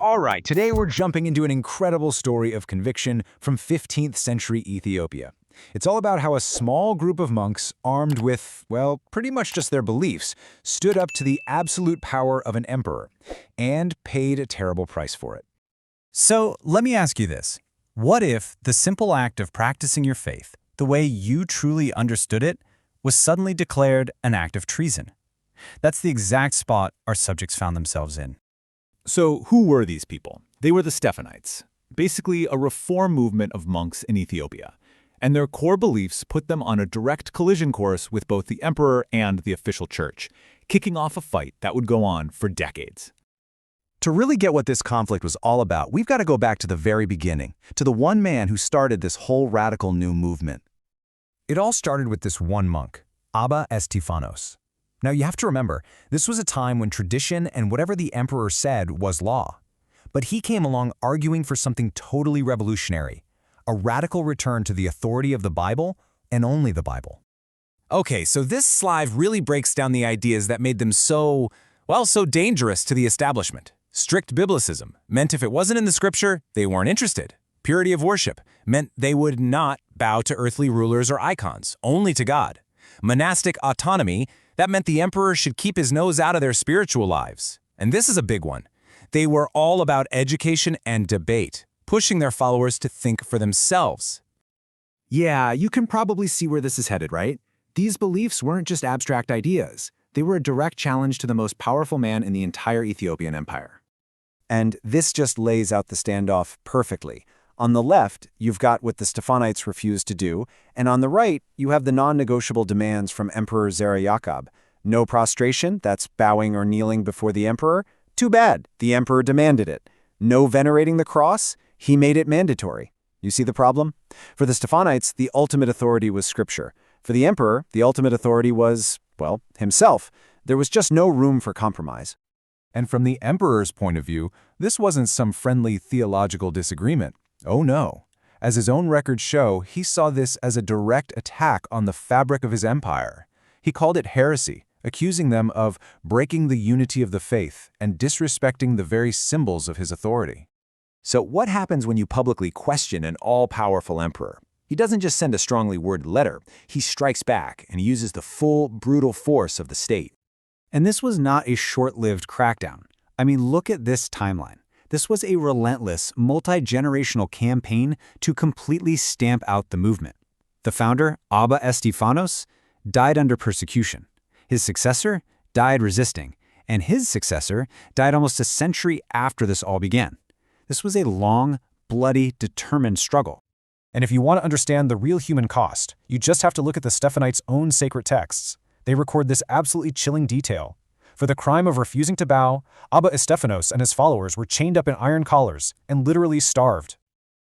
All right, today we're jumping into an incredible story of conviction from 15th century Ethiopia. It's all about how a small group of monks, armed with, well, pretty much just their beliefs, stood up to the absolute power of an emperor and paid a terrible price for it. So let me ask you this. What if the simple act of practicing your faith, the way you truly understood it, was suddenly declared an act of treason? That's the exact spot our subjects found themselves in. So who were these people? They were the Stephanites, basically a reform movement of monks in Ethiopia. And their core beliefs put them on a direct collision course with both the emperor and the official church, kicking off a fight that would go on for decades. To really get what this conflict was all about, we've got to go back to the very beginning, to the one man who started this whole radical new movement. It all started with this one monk, Abba Estefanos. Now you have to remember, this was a time when tradition and whatever the emperor said was law. But he came along arguing for something totally revolutionary, a radical return to the authority of the Bible and only the Bible. Okay, so this slide really breaks down the ideas that made them so dangerous to the establishment. Strict biblicism meant if it wasn't in the scripture, they weren't interested. Purity of worship meant they would not bow to earthly rulers or icons, only to God. Monastic autonomy, that meant the emperor should keep his nose out of their spiritual lives. And this is a big one. They were all about education and debate, pushing their followers to think for themselves. Yeah, you can probably see where this is headed, right? These beliefs weren't just abstract ideas. They were a direct challenge to the most powerful man in the entire Ethiopian empire. And this just lays out the standoff perfectly. On the left, you've got what the Stephanites refused to do, and on the right, you have the non-negotiable demands from Emperor Zara Yaqub. No prostration, that's bowing or kneeling before the emperor. Too bad, the emperor demanded it. No venerating the cross, he made it mandatory. You see the problem? For the Stephanites, the ultimate authority was scripture. For the emperor, the ultimate authority was, well, himself. There was just no room for compromise. And from the emperor's point of view, this wasn't some friendly theological disagreement. Oh no. As his own records show, he saw this as a direct attack on the fabric of his empire. He called it heresy, accusing them of breaking the unity of the faith and disrespecting the very symbols of his authority. So what happens when you publicly question an all-powerful emperor? He doesn't just send a strongly worded letter, he strikes back and uses the full, brutal force of the state. And this was not a short-lived crackdown. I mean, look at this timeline. This was a relentless, multi-generational campaign to completely stamp out the movement. The founder, Abba Estefanos, died under persecution. His successor died resisting, and his successor died almost a century after this all began. This was a long, bloody, determined struggle. And if you want to understand the real human cost, you just have to look at the Stephanites' own sacred texts. They record this absolutely chilling detail. For the crime of refusing to bow, Abba Estefanos and his followers were chained up in iron collars and literally starved.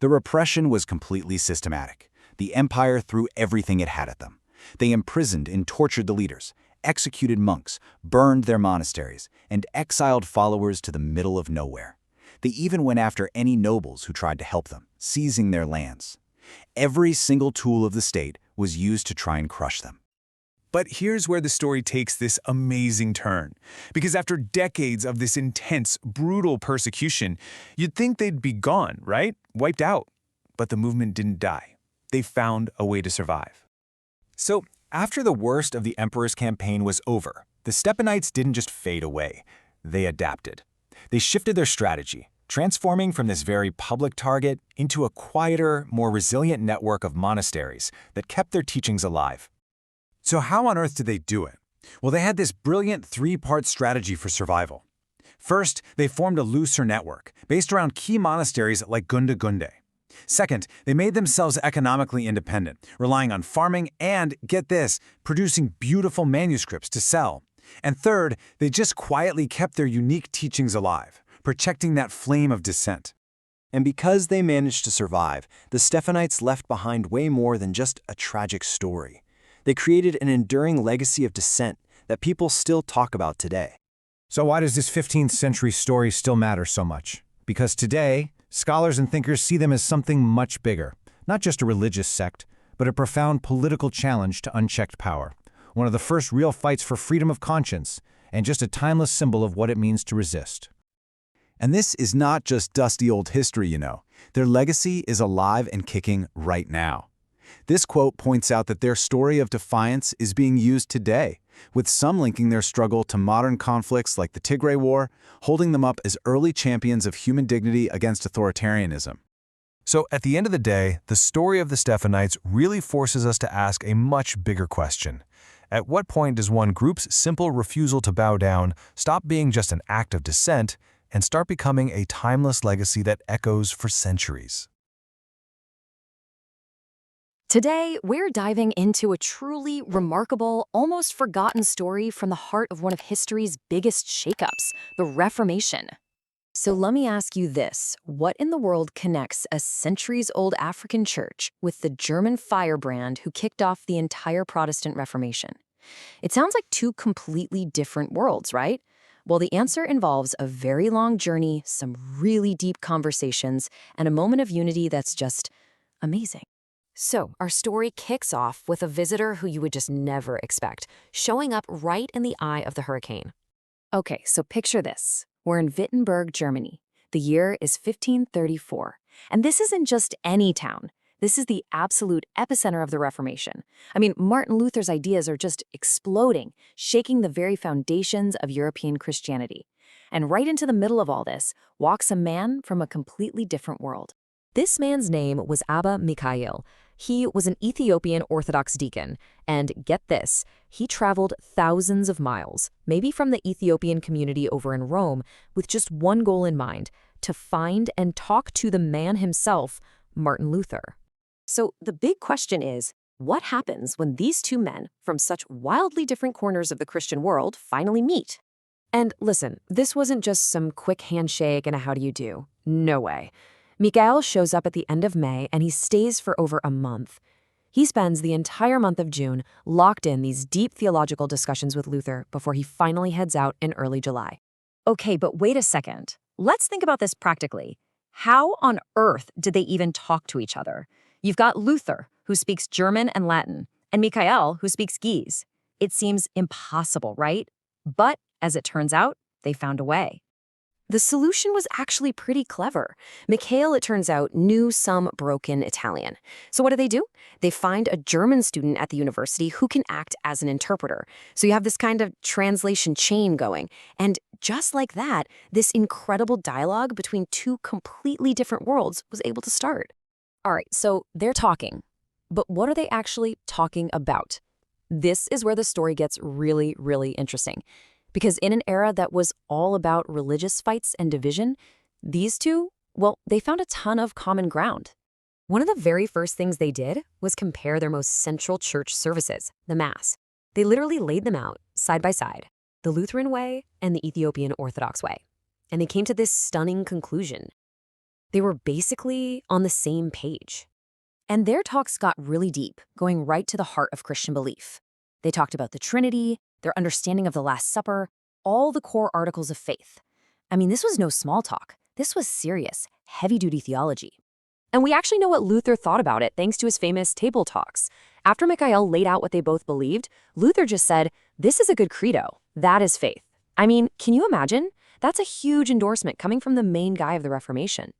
The repression was completely systematic. The empire threw everything it had at them. They imprisoned and tortured the leaders, executed monks, burned their monasteries, and exiled followers to the middle of nowhere. They even went after any nobles who tried to help them, seizing their lands. Every single tool of the state was used to try and crush them. But here's where the story takes this amazing turn. Because after decades of this intense, brutal persecution, you'd think they'd be gone, right? Wiped out. But the movement didn't die. They found a way to survive. So, after the worst of the emperor's campaign was over, the Stephanites didn't just fade away. They adapted. They shifted their strategy, transforming from this very public target into a quieter, more resilient network of monasteries that kept their teachings alive. So how on earth did they do it? Well, they had this brilliant three-part strategy for survival. First, they formed a looser network based around key monasteries like Gunda Gunde. Second, they made themselves economically independent, relying on farming and, get this, producing beautiful manuscripts to sell. And third, they just quietly kept their unique teachings alive, protecting that flame of dissent. And because they managed to survive, the Stephanites left behind way more than just a tragic story. They created an enduring legacy of dissent that people still talk about today. So why does this 15th century story still matter so much? Because today, scholars and thinkers see them as something much bigger, not just a religious sect, but a profound political challenge to unchecked power, one of the first real fights for freedom of conscience, and just a timeless symbol of what it means to resist. And this is not just dusty old history, you know. Their legacy is alive and kicking right now. This quote points out that their story of defiance is being used today, with some linking their struggle to modern conflicts like the Tigray War, holding them up as early champions of human dignity against authoritarianism. So at the end of the day, the story of the Stephanites really forces us to ask a much bigger question. At what point does one group's simple refusal to bow down stop being just an act of dissent and start becoming a timeless legacy that echoes for centuries? Today, we're diving into a truly remarkable, almost forgotten story from the heart of one of history's biggest shakeups, the Reformation. So let me ask you this. What in the world connects a centuries-old African church with the German firebrand who kicked off the entire Protestant Reformation? It sounds like two completely different worlds, right? Well, the answer involves a very long journey, some really deep conversations, and a moment of unity that's just amazing. So, our story kicks off with a visitor who you would just never expect, showing up right in the eye of the hurricane. Okay, so picture this. We're in Wittenberg, Germany. The year is 1534. And this isn't just any town. This is the absolute epicenter of the Reformation. I mean, Martin Luther's ideas are just exploding, shaking the very foundations of European Christianity. And right into the middle of all this walks a man from a completely different world. This man's name was Abba Mikhail. He was an Ethiopian Orthodox deacon, and get this, he traveled thousands of miles, maybe from the Ethiopian community over in Rome, with just one goal in mind, to find and talk to the man himself, Martin Luther. So the big question is, what happens when these two men from such wildly different corners of the Christian world finally meet? And listen, this wasn't just some quick handshake and a how do you do. No way. Mikhail shows up at the end of May, and he stays for over a month. He spends the entire month of June locked in these deep theological discussions with Luther before he finally heads out in early July. Okay, but wait a second. Let's think about this practically. How on earth did they even talk to each other? You've got Luther, who speaks German and Latin, and Mikhail, who speaks Ge'ez. It seems impossible, right? But, as it turns out, they found a way. The solution was actually pretty clever. Mikhail, it turns out, knew some broken Italian. So what do? They find a German student at the university who can act as an interpreter. So you have this kind of translation chain going. And just like that, this incredible dialogue between two completely different worlds was able to start. All right, so they're talking. But what are they actually talking about? This is where the story gets really, really interesting. Because in an era that was all about religious fights and division, these two, well, they found a ton of common ground. One of the very first things they did was compare their most central church services, the Mass. They literally laid them out side by side, the Lutheran way and the Ethiopian Orthodox way. And they came to this stunning conclusion. They were basically on the same page. And their talks got really deep, going right to the heart of Christian belief. They talked about the Trinity, their understanding of the Last Supper, all the core articles of faith. I mean, this was no small talk. This was serious, heavy-duty theology. And we actually know what Luther thought about it thanks to his famous table talks. After Mikhail laid out what they both believed, Luther just said, "This is a good credo. That is faith." I mean, can you imagine? That's a huge endorsement coming from the main guy of the Reformation.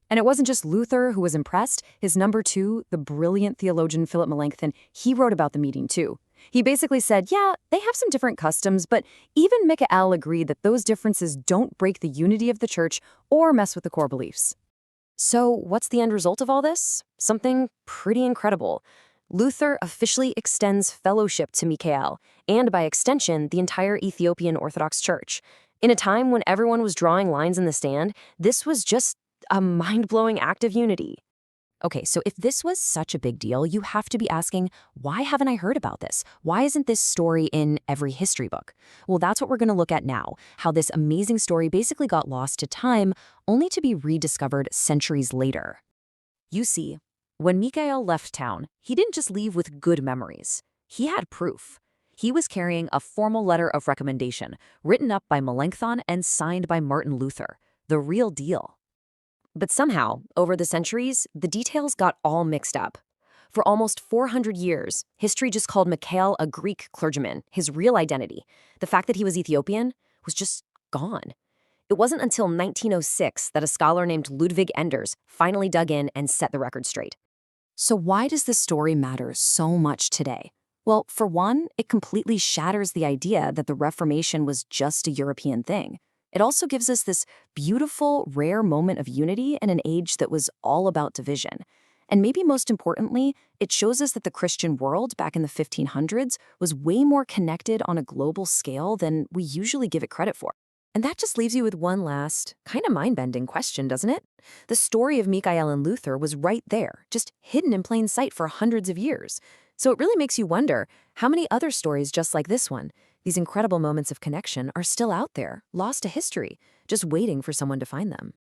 And it wasn't just Luther who was impressed. His number two, the brilliant theologian Philip Melanchthon, he wrote about the meeting too. He basically said, yeah, they have some different customs, but even Mikhail agreed that those differences don't break the unity of the church or mess with the core beliefs. So what's the end result of all this? Something pretty incredible. Luther officially extends fellowship to Mikhail, and by extension, the entire Ethiopian Orthodox Church. In a time when everyone was drawing lines in the sand, this was just a mind-blowing act of unity. Okay, so if this was such a big deal, you have to be asking, why haven't I heard about this? Why isn't this story in every history book? Well, that's what we're going to look at now, how this amazing story basically got lost to time, only to be rediscovered centuries later. You see, when Mikhail left town, he didn't just leave with good memories. He had proof. He was carrying a formal letter of recommendation, written up by Melanchthon and signed by Martin Luther, the real deal. But somehow, over the centuries, the details got all mixed up. For almost 400 years, history just called Mikhail a Greek clergyman, his real identity. The fact that he was Ethiopian was just gone. It wasn't until 1906 that a scholar named Ludwig Enders finally dug in and set the record straight. So why does this story matter so much today? Well, for one, it completely shatters the idea that the Reformation was just a European thing. It also gives us this beautiful, rare moment of unity in an age that was all about division. And maybe most importantly, it shows us that the Christian world back in the 1500s was way more connected on a global scale than we usually give it credit for. And that just leaves you with one last, kind of mind-bending question, doesn't it? The story of Michael and Luther was right there, just hidden in plain sight for hundreds of years. So it really makes you wonder, how many other stories just like this one, these incredible moments of connection, are still out there, lost to history, just waiting for someone to find them?